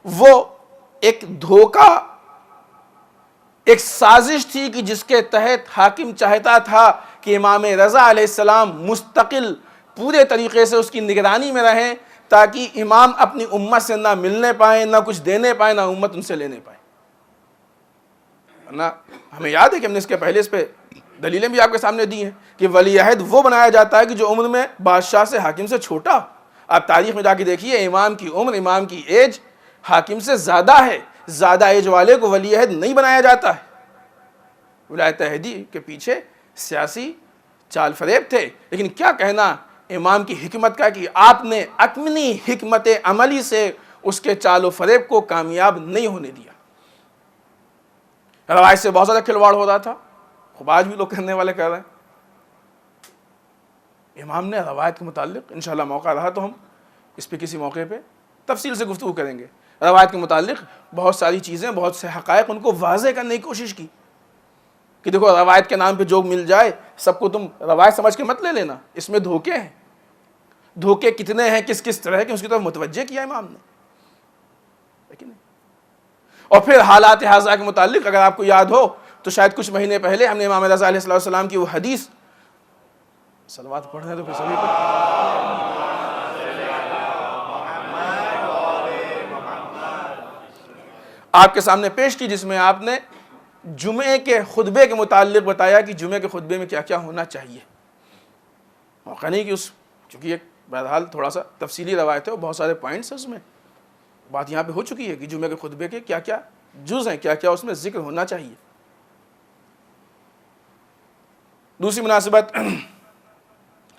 وہ ایک دھوکہ، ایک سازش تھی کہ جس کے تحت حاکم چاہتا تھا کہ امام رضا علیہ السلام مستقل پورے طریقے سے اس کی نگرانی میں رہیں، تاکہ امام اپنی امت سے نہ ملنے پائیں، نہ کچھ دینے پائیں، نہ امت ان سے لینے پائے۔ ورنہ ہمیں یاد ہے کہ ہم نے اس کے پہلے اس پہ دلیلیں بھی آپ کے سامنے دی ہیں کہ ولی عہد وہ بنایا جاتا ہے کہ جو عمر میں بادشاہ سے، حاکم سے چھوٹا۔ آپ تاریخ میں جا کے دیکھیے، امام کی عمر، امام کی ایج حاکم سے زیادہ ہے، زیادہ ایج والے کو ولی عہد نہیں بنایا جاتا ہے۔ ولایت عہدی کے پیچھے سیاسی چال فریب تھے، لیکن کیا کہنا امام کی حکمت کا کہ آپ نے اپنی حکمت عملی سے اس کے چال و فریب کو کامیاب نہیں ہونے دیا۔ روایت سے بہت زیادہ کھلواڑ ہو رہا تھا، خوب آج بھی لوگ کہنے والے کہہ رہے ہیں۔ امام نے روایت کے متعلق انشاءاللہ موقع رہا تو ہم اس پہ کسی موقع پہ تفصیل سے گفتگو کریں گے۔ روایت کے متعلق بہت ساری چیزیں، بہت سے حقائق ان کو واضح کرنے کی کوشش کی کہ دیکھو روایت کے نام پہ جو مل جائے سب کو تم روایت سمجھ کے مت لے لینا، اس میں دھوکے ہیں۔ دھوکے کتنے ہیں، کس کس طرح کے، اس کی طرف متوجہ کیا امام نے، لیکن اور پھر حالات حاضرہ کے متعلق اگر آپ کو یاد ہو تو شاید کچھ مہینے پہلے ہم نے امام رضا علیہ السلام کی وہ حدیث، صلوات پڑھ رہے ہیں تو پھر سبھی پڑھ، آپ کے سامنے پیش کی، جس میں آپ نے جمعے کے خطبے کے متعلق بتایا کہ جمعے کے خطبے میں کیا کیا ہونا چاہیے۔ موقع نہیں کہ اس، چونکہ ایک بہرحال تھوڑا سا تفصیلی روایت ہے اور بہت سارے پوائنٹس ہیں اس میں، بات یہاں پہ ہو چکی ہے کہ جمعے کے خطبے کے کیا کیا جز ہیں، کیا کیا اس میں ذکر ہونا چاہیے۔ دوسری مناسبت،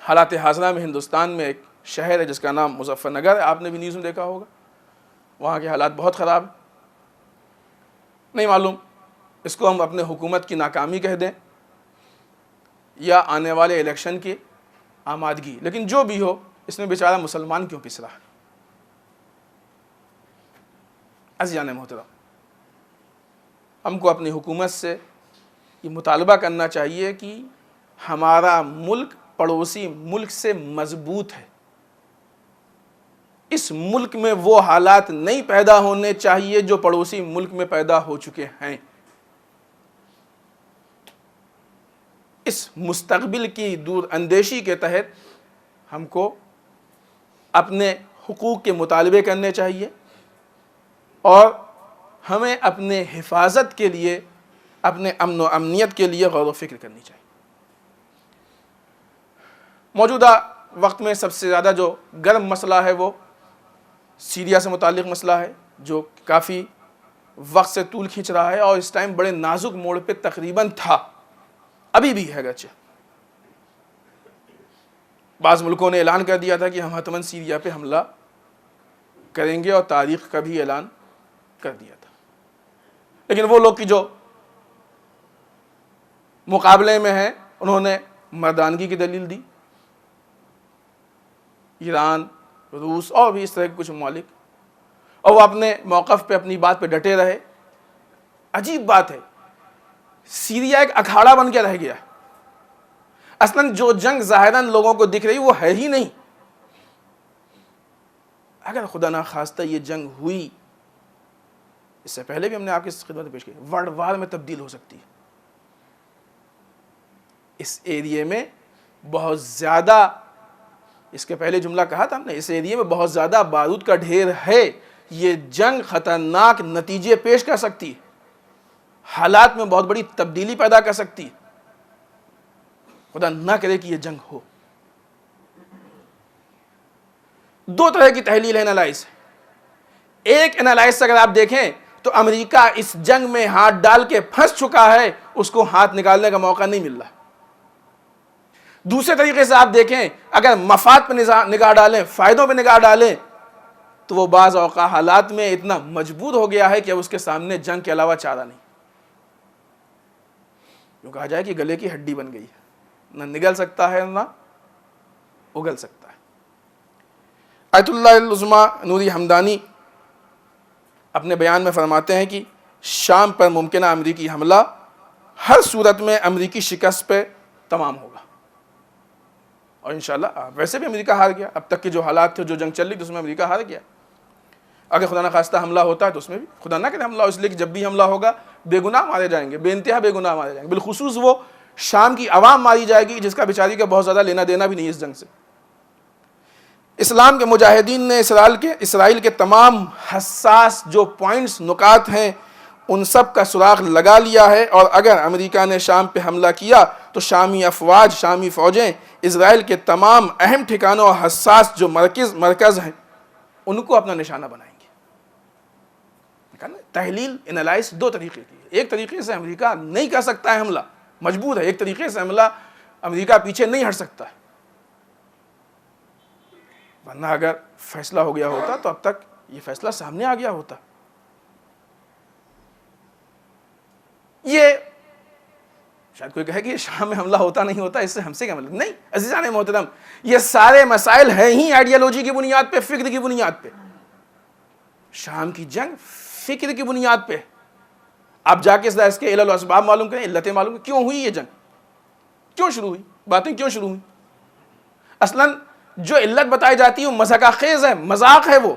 حالات حاضرہ میں ہندوستان میں ایک شہر ہے جس کا نام مظفر نگر ہے، آپ نے بھی نیوز میں دیکھا ہوگا، وہاں کے حالات بہت خراب ہیں۔ نہیں معلوم اس کو ہم اپنے حکومت کی ناکامی کہہ دیں یا آنے والے الیکشن کی آمادگی، لیکن جو بھی ہو اس میں بیچارہ مسلمان کیوں پس رہا ہے؟ عزیزان محترم، ہم کو اپنی حکومت سے یہ مطالبہ کرنا چاہیے کہ ہمارا ملک پڑوسی ملک سے مضبوط ہے۔ اس ملک میں وہ حالات نہیں پیدا ہونے چاہیے جو پڑوسی ملک میں پیدا ہو چکے ہیں۔ اس مستقبل کی دور اندیشی کے تحت ہم کو اپنے حقوق کے مطالبے کرنے چاہیے اور ہمیں اپنے حفاظت کے لیے، اپنے امن و امنیت کے لیے غور و فکر کرنی چاہیے۔ موجودہ وقت میں سب سے زیادہ جو گرم مسئلہ ہے وہ سیریا سے متعلق مسئلہ ہے، جو کافی وقت سے طول کھینچ رہا ہے اور اس ٹائم بڑے نازک موڑ پہ تقریباً تھا، ابھی بھی ہے گرچہ۔ بعض ملکوں نے اعلان کر دیا تھا کہ ہم حتماً سیریا پہ حملہ کریں گے اور تاریخ کا بھی اعلان کر دیا تھا. لیکن وہ لوگ کی جو مقابلے میں ہیں انہوں نے مردانگی کی دلیل دی. ایران، روس اور بھی اس طرح کے کچھ ممالک، اور وہ اپنے موقف پہ اپنی بات پہ ڈٹے رہے. عجیب بات ہے، سیریا ایک اکھاڑا بن کے رہ گیا. اصلاً جو جنگ ظاہراً لوگوں کو دکھ رہی وہ ہے ہی نہیں. اگر خدا نخواستہ یہ جنگ ہوئی، اس سے پہلے بھی ہم نے آپ کی خدمت میں پیش کی، ورلڈ وار میں تبدیل ہو سکتی ہے. اس ایریے میں بہت زیادہ، اس کے پہلے جملہ کہا تھا ہم نے، اس ایریے میں بہت زیادہ بارود کا ڈھیر ہے. یہ جنگ خطرناک نتیجے پیش کر سکتی ہے، حالات میں بہت بڑی تبدیلی پیدا کر سکتی ہے. خدا نہ کرے کہ یہ جنگ ہو. دو طرح کی تحلیل ہے انالائز. ایک انالائز اگر آپ دیکھیں تو امریکہ اس جنگ میں ہاتھ ڈال کے پھنس چکا ہے، اس کو ہاتھ نکالنے کا موقع نہیں مل رہا. دوسرے طریقے سے آپ دیکھیں، اگر مفاد پہ نگاہ ڈالیں، فائدوں پہ نگاہ ڈالیں، تو وہ بعض اوقات حالات میں اتنا مجبور ہو گیا ہے کہ اب اس کے سامنے جنگ کے علاوہ چارہ نہیں. جو کہا جائے کہ گلے کی ہڈی بن گئی ہے، نہ نگل سکتا ہے نہ اگل سکتا ہے. آیت اللہ العظمی نوری ہمدانی اپنے بیان میں فرماتے ہیں کہ شام پر ممکنہ امریکی حملہ ہر صورت میں امریکی شکست پہ تمام ہوگا. اور انشاءاللہ ویسے بھی امریکہ ہار گیا. اب تک کے جو حالات تھے، جو جنگ چل رہی تھی، اس میں امریکہ ہار گیا. اگر خدا نخواستہ حملہ ہوتا ہے تو اس میں بھی خدا نہ کرے حملہ ہو، اس لیے کہ جب بھی حملہ ہوگا بے گناہ مارے جائیں گے، بے انتہا بے گناہ مارے جائیں گے. بالخصوص وہ شام کی عوام ماری جائے گی جس کا بیچاری کا بہت زیادہ لینا دینا بھی نہیں اس جنگ سے. اسلام کے مجاہدین نے اسرائیل کے تمام حساس جو پوائنٹس، نکات ہیں، ان سب کا سراغ لگا لیا ہے. اور اگر امریکہ نے شام پہ حملہ کیا تو شامی افواج، شامی فوجیں اسرائیل کے تمام اہم ٹھکانوں اور حساس جو مرکز ہیں ان کو اپنا نشانہ بنائیں گے. تحلیل انالائز دو طریقے کی ہے. ایک طریقے سے امریکہ نہیں کر سکتا ہے حملہ، مجبور ہے. ایک طریقے سے حملہ امریکہ پیچھے نہیں ہٹ سکتا ہے، ورنہ اگر فیصلہ ہو گیا ہوتا تو اب تک یہ فیصلہ سامنے آ گیا ہوتا. یہ شاید کوئی کہے کہ شام میں حملہ ہوتا نہیں ہوتا، اس سے ہم سے کیا مطلب؟ نہیں عزیزان محترم، یہ سارے مسائل ہیں ہی آئیڈیالوجی کی بنیاد پہ، فکر کی بنیاد پہ. شام کی جنگ فکر کی بنیاد پہ. آپ جا کے اس کے علل و اسباب معلوم کریں، علتیں معلوم کریں، کیوں ہوئی یہ جنگ، کیوں شروع ہوئی، باتیں کیوں شروع ہوئی. اصلاً جو علت بتائی جاتی ہے وہ مذاق خیز ہے، مذاق ہے وہ.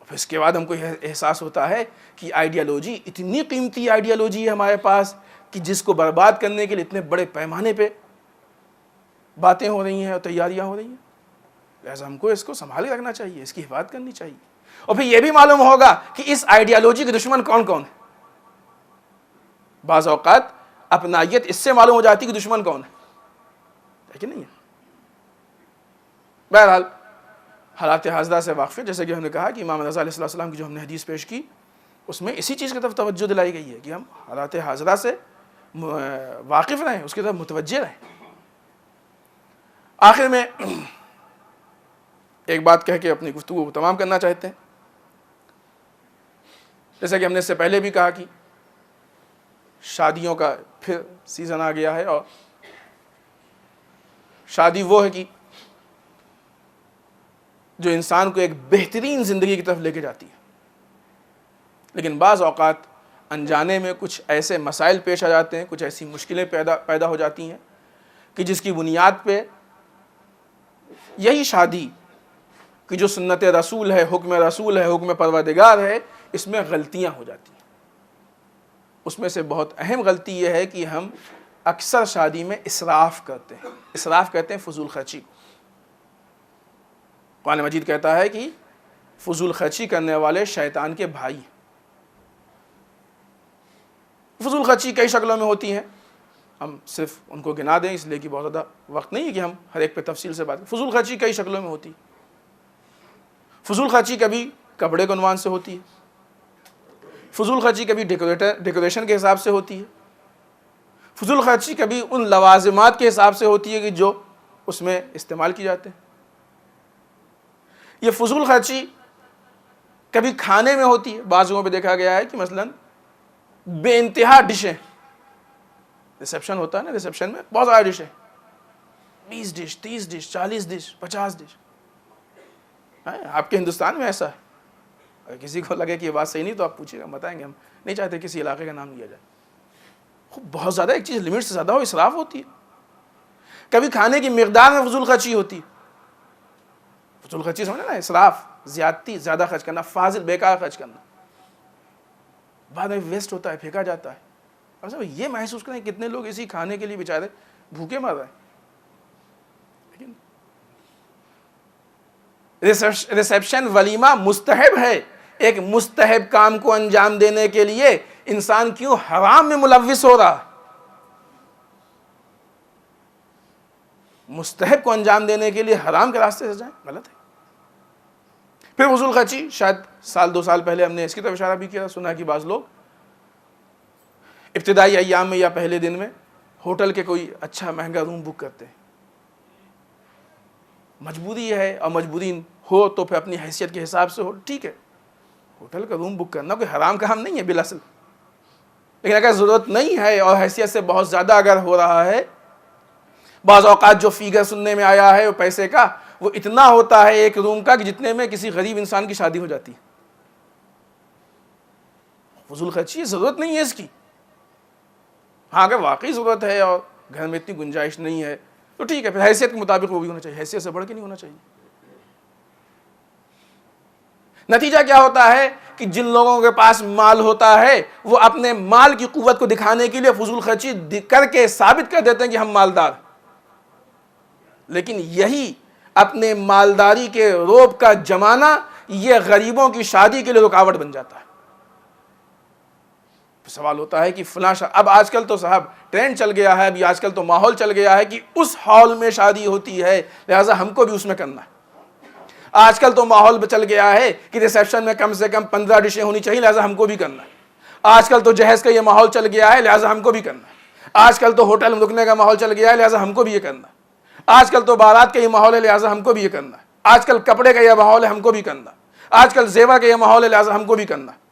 پھر اس کے بعد ہم کو یہ احساس ہوتا ہے کہ آئیڈیالوجی اتنی قیمتی آئیڈیالوجی ہے ہمارے پاس کہ جس کو برباد کرنے کے لیے اتنے بڑے پیمانے پہ باتیں ہو رہی ہیں اور تیاریاں ہو رہی ہیں. لہٰذا ہم کو اس کو سنبھال کے رکھنا چاہیے، اس کی حفاظت کرنی چاہیے. اور پھر یہ بھی معلوم ہوگا کہ اس آئیڈیالوجی کے دشمن کون کون ہے. بعض اوقات اپنائیت اس سے معلوم ہو جاتی کہ دشمن کون ہے کہ نہیں ہے. بہرحال حالات حاضرہ سے واقف ہے، جیسے کہ ہم نے کہا کہ امام رضا علیہ السلام کی جو ہم نے حدیث پیش کی اس میں اسی چیز کی طرف توجہ دلائی گئی ہے کہ ہم حالات حاضرہ سے واقف رہیں، اس کی طرف متوجہ رہیں. آخر میں ایک بات کہہ کے اپنی گفتگو کو تمام کرنا چاہتے ہیں. جیسا کہ ہم نے اس سے پہلے بھی کہا کہ شادیوں کا پھر سیزن آ گیا ہے، اور شادی وہ ہے کہ جو انسان کو ایک بہترین زندگی کی طرف لے کے جاتی ہے. لیکن بعض اوقات انجانے میں کچھ ایسے مسائل پیش آ جاتے ہیں، کچھ ایسی مشکلیں پیدا ہو جاتی ہیں کہ جس کی بنیاد پہ یہی شادی کہ جو سنت رسول ہے، حکم رسول ہے، حکم پروردگار ہے، اس میں غلطیاں ہو جاتی ہیں. اس میں سے بہت اہم غلطی یہ ہے کہ ہم اکثر شادی میں اسراف کرتے ہیں. اسراف کہتے ہیں فضول خرچی کو. قرآن مجید کہتا ہے کہ فضول خرچی کرنے والے شیطان کے بھائی ہیں. فضول خرچی کئی شکلوں میں ہوتی ہیں، ہم صرف ان کو گنا دیں اس لیے کہ بہت زیادہ وقت نہیں ہے کہ ہم ہر ایک پہ تفصیل سے بات کریں. فضول خرچی کئی شکلوں میں ہوتی ہے. فضول خرچی کبھی کپڑے کے عنوان سے ہوتی ہے، فضول خرچی کبھی ڈیکوریشن کے حساب سے ہوتی ہے، فضول خرچی کبھی ان لوازمات کے حساب سے ہوتی ہے کہ جو اس میں استعمال کی جاتے ہیں. یہ فضول خرچی کبھی کھانے میں ہوتی ہے. بعض جگہوں پہ دیکھا گیا ہے کہ مثلا بے انتہا ڈشیں, ریسیپشن ہوتا ہے نا, ریسیپشن میں بہت سارے ڈشیں, 20 ڈش, 30 ڈش, 40 ڈش, 50 ڈش. آپ کے ہندوستان میں ایسا ہے؟ اگر کسی کو لگے کہ یہ بات صحیح نہیں تو آپ پوچھیے گا, بتائیں گے. ہم نہیں چاہتے کسی علاقے کا نام لیا جائے. بہت زیادہ ایک چیز لمٹ سے زیادہ ہو, اسراف ہوتی ہے. کبھی کھانے کی مقدار میں فضول خرچی ہوتی ہے. فضول خرچی سمجھے نا, اسراف, زیادتی, زیادہ خرچ کرنا, فاضل بیکار خرچ کرنا, بعد میں ویسٹ ہوتا ہے, پھینکا جاتا ہے. اب صاحب یہ محسوس کریں کتنے لوگ اسی کھانے کے لیے بیچارے بھوکے مر رہے ہیں. ریسیپشن ولیمہ مستحب ہے. ایک مستحب کام کو انجام دینے کے لیے انسان کیوں حرام میں ملوث ہو رہا؟ مستحب کو انجام دینے کے لیے حرام کے راستے سے جائیں, غلط ہے. پھر فضول خرچی, شاید سال 2 سال پہلے ہم نے اس کی طرف اشارہ بھی کیا, سنا کہ بعض لوگ ابتدائی ایام میں یا پہلے دن میں ہوٹل کے کوئی اچھا مہنگا روم بک کرتے ہیں. مجبوری ہے, اور مجبوری ہو تو پھر اپنی حیثیت کے حساب سے ہو, ٹھیک ہے. ہوٹل کا روم بک کرنا کوئی حرام کام نہیں ہے بالاصل, لیکن اگر ضرورت نہیں ہے اور حیثیت سے بہت زیادہ اگر ہو رہا ہے, بعض اوقات جو فیگر سننے میں آیا ہے وہ پیسے کا وہ اتنا ہوتا ہے ایک روم کا کہ جتنے میں کسی غریب انسان کی شادی ہو جاتی ہے. فضول خرچی, ضرورت نہیں ہے اس کی. ہاں اگر واقعی ضرورت ہے اور گھر میں اتنی گنجائش نہیں ہے تو ٹھیک ہے, پھر حیثیت کے مطابق وہ بھی ہونا چاہیے, حیثیت سے بڑھ کے نہیں ہونا چاہیے. نتیجہ کیا ہوتا ہے کہ جن لوگوں کے پاس مال ہوتا ہے وہ اپنے مال کی قوت کو دکھانے کے لیے فضول خرچی کر کے ثابت کر دیتے ہیں کہ ہم مالدار. لیکن یہی اپنے مالداری کے روب کا جمانا یہ غریبوں کی شادی کے لیے رکاوٹ بن جاتا ہے. سوال ہوتا ہے کہ فلاں اب آج کل تو صاحب ٹرینڈ چل گیا ہے, ابھی آج کل تو ماحول چل گیا ہے کہ اس ہال میں شادی ہوتی ہے لہٰذا ہم کو بھی اس میں کرنا ہے. آج کل تو ماحول چل گیا ہے کہ ریسیپشن میں کم سے کم 15 ڈشیں ہونی چاہیے لہٰذا ہم کو بھی کرنا ہے. آج کل تو جہیز کا یہ ماحول چل گیا ہے لہٰذا ہم کو بھی کرنا ہے. آج کل تو ہوٹل میں رکنے کا ماحول چل گیا ہے لہٰذا ہم کو بھی یہ کرنا ہے. آج کل تو بارات کا یہ ماحول ہے لہٰذا ہم کو بھی یہ کرنا ہے. آج کل کپڑے کا یہ ماحول ہے, ہم کو بھی کرنا ہے. آج کل زیور کا یہ ماحول ہے لہٰذا ہم کو بھی کرنا ہے.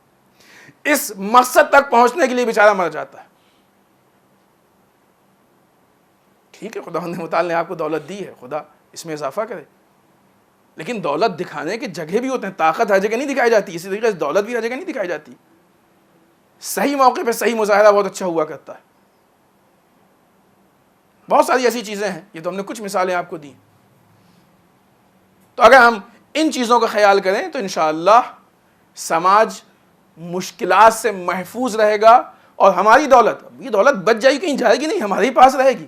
اس مقصد تک پہنچنے کے لیے بیچارہ مر جاتا ہے. ٹھیک ہے, خداوند متعال نے آپ کو دولت دی ہے, خدا اس میں اضافہ کرے, لیکن دولت دکھانے کی جگہ بھی ہوتے ہیں. طاقت ہر جگہ نہیں دکھائی جاتی, اسی طریقے سے دولت بھی ہر جگہ نہیں دکھائی جاتی. صحیح موقع پہ صحیح مظاہرہ بہت اچھا ہوا کرتا ہے. بہت ساری ایسی چیزیں ہیں, یہ تو ہم نے کچھ مثالیں آپ کو دی. تو اگر ہم ان چیزوں کا خیال کریں تو انشاءاللہ سماج مشکلات سے محفوظ رہے گا, اور ہماری دولت, یہ دولت بچ جائے گی, کہیں جائے گی نہیں, ہمارے پاس رہے گی,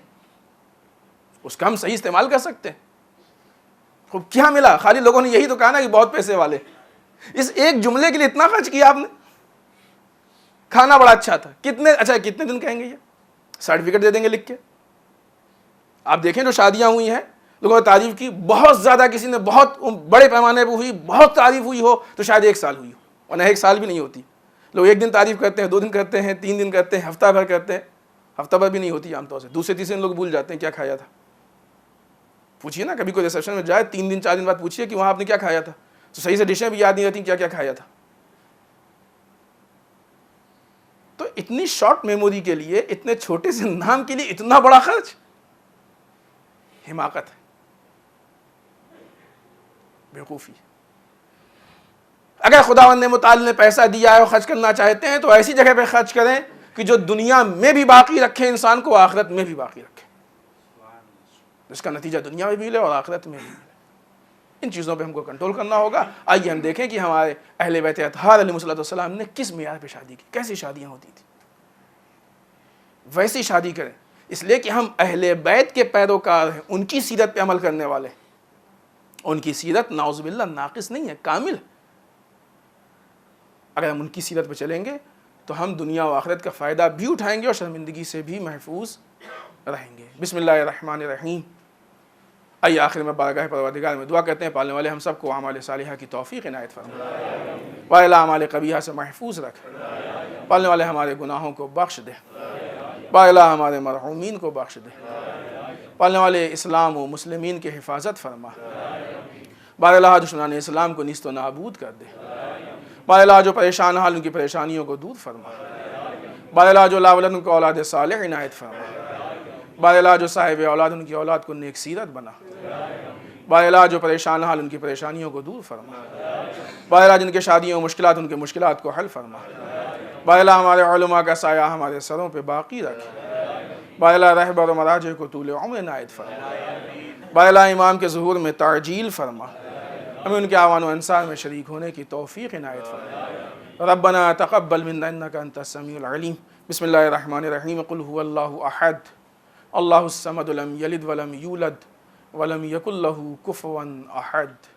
اس کا ہم صحیح استعمال کر سکتے ہیں. خوب کیا ملا, خالی لوگوں نے یہی تو کہا نا کہ بہت پیسے والے. اس ایک جملے کے لیے اتنا خرچ کیا آپ نے, کھانا بڑا اچھا تھا, کتنے دن کہیں گے, یہ سرٹیفکیٹ دے دیں گے لکھ کے. آپ دیکھیں جو شادیاں ہوئی ہیں, لوگوں نے تعریف کی بہت زیادہ, کسی نے بہت بڑے پیمانے پہ ہوئی, بہت تعریف ہوئی ہو تو شاید 1 سال ہوئی ہو, ورنہ 1 سال بھی نہیں ہوتی. لوگ 1 دن تعریف کرتے ہیں, 2 دن کرتے ہیں, 3 دن کرتے ہیں, ہفتہ بھر کرتے ہیں, ہفتہ بھر بھی نہیں ہوتی عام طور سے. دوسرے تیسرے دن لوگ بھول جاتے ہیں کیا کھایا تھا. پوچھیے نا, کبھی کوئی ریسیپشن میں جائے 3 دن 4 دن بعد پوچھیے کہ وہاں آپ نے کیا کھایا تھا, تو صحیح سے ڈشیں بھی یاد نہیں رہتی کیا کیا کھایا تھا. تو اتنی شارٹ میموری کے لیے, اتنے چھوٹے سے نام کے لیے اتنا بڑا خرچ, حماقت ہے, بیوقوفی. اگر خداوند متعال نے پیسہ دیا ہے اور خرچ کرنا چاہتے ہیں تو ایسی جگہ پہ خرچ کریں کہ جو دنیا میں بھی باقی رکھے انسان کو, آخرت میں بھی باقی رکھے, اس کا نتیجہ دنیا میں بھی ملے اور آخرت میں بھی ملے. ان چیزوں پہ ہم کو کنٹرول کرنا ہوگا. آئیے ہم دیکھیں کہ ہمارے اہل بیت اطہار علیہ السلام نے کس معیار پہ شادی کی, کیسی شادیاں ہوتی تھی. ویسی شادی کریں, اس لیے کہ ہم اہل بیت کے پیروکار ہیں, ان کی سیرت پہ عمل کرنے والے. ان کی سیرت نعوذ باللہ ناقص نہیں ہے, کامل. اگر ہم ان کی سیرت پہ چلیں گے تو ہم دنیا و آخرت کا فائدہ بھی اٹھائیں گے اور شرمندگی سے بھی محفوظ رہیں گے. بسم اللہ الرحمن الرحیم. آئیے آخر میں بارگاہ پروردگار میں دعا کرتے ہیں, پالنے والے ہم سب کو اعمال صالحہ کی توفیق عنایت فرما, وائلہ اعمال قبیحہ سے محفوظ رکھ, پالنے والے ہمارے گناہوں کو بخش دے, وائلہ ہمارے مرحومین کو بخش دے, پالنے والے اسلام و مسلمین کی حفاظت فرما, باراللہ دشمنان اسلام کو نیست و نابود کر دے، باراللہ جو پریشان حال ان کی پریشانیوں کو دور فرما، باراللہ جو لاولد ان کو اولاد صالح عنایت فرما، باراللہ جو صاحب اولاد ان کی اولاد کو نیک سیرت بنا، باراللہ جو پریشان حال ان کی پریشانیوں کو دور فرما، باراللہ جن کے شادیوں مشکلات ان کے مشکلات کو حل فرما، باراللہ ہمارے علماء کا سایہ ہمارے سروں پہ باقی رکھ، باراللہ رہبر و مراجع کو طول عمر عنایت فرما، باراللہ امام کے ظہور میں تعجیل فرما، ہمیں ان کے اعوان و انصار میں شریک ہونے کی توفیق عنایت فرما۔ ربنا تقبل منا انك انت السميع العليم۔ بسم اللہ الرحمن الرحیم۔ قل هو اللہ احد اللہ الصمد لم یلد ولم یولد ولم یکن له کفوا احد۔